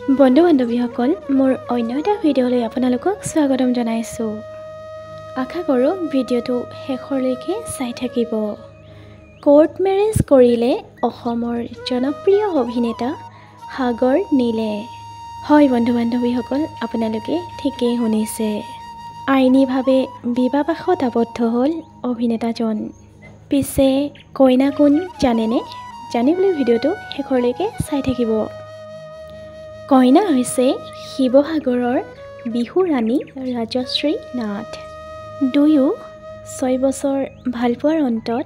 বন্ধু বান্ধৱীসকল মোৰ অন্য এটা ভিডিঅ'লৈ আপোনালোকক স্বাগতম জনাইছোঁ। আশা কৰোঁ ভিডিঅ'টো শেষলৈকে চাই থাকিব। কোৰ্ট মেৰেজ কৰিলে অসমৰ জনপ্ৰিয় অভিনেতা সাগৰ নীলে। হয় বন্ধু বান্ধৱীসকল, আপোনালোকে ঠিকেই শুনিছে। আইনীভাৱে বিবাহপাশত আবদ্ধ হ'ল অভিনেতাজন। পিছে কইনা কোন জানেনে? জানিবলৈ ভিডিঅ'টো শেষলৈকে চাই থাকিব। কইনা হৈছে শিৱসাগৰৰ বিহু ৰাণী ৰাজশ্ৰী নাথ। দুয়ো 6 বছৰ ভালপোৱাৰ অন্তত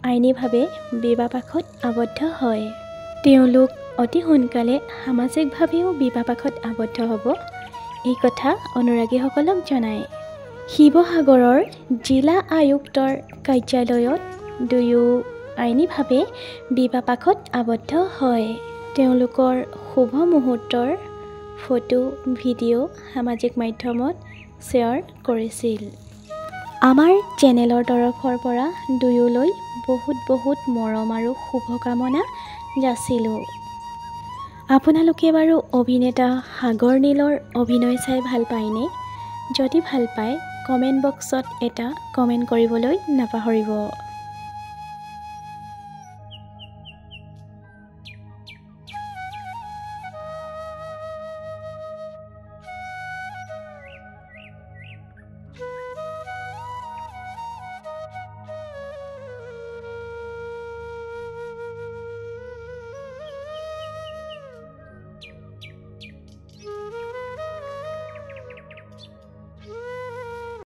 আইনীভাৱে বিবাহপাশত আবদ্ধ হয়। তেওঁলোক অতি সোনকালে সামাজিকভাৱেও বিবাহপাশত আবদ্ধ হ'ব, এই কথা অনুৰাগীসকলক জনায়। শিৱসাগৰৰ জিলা আয়ুক্তৰ কাৰ্যালয়ত দুয়ো আইনীভাৱে বিবাহপাশত আবদ্ধ হয়। তেওঁলোকৰ শুভ মুহূৰ্তৰ ফটো ভিডিঅ' সামাজিক মাধ্যমত শ্বেয়াৰ কৰিছিল। আমাৰ চেনেলৰ তৰফৰ পৰা দুয়োলৈ বহুত মৰম আৰু শুভকামনা যাচিলোঁ। আপোনালোকে বাৰু অভিনেতা সাগৰ নীলৰ অভিনয় চাই ভাল পায়নে? যদি ভাল পায় কমেণ্ট বক্সত এটা কমেণ্ট কৰিবলৈ নাপাহৰিব।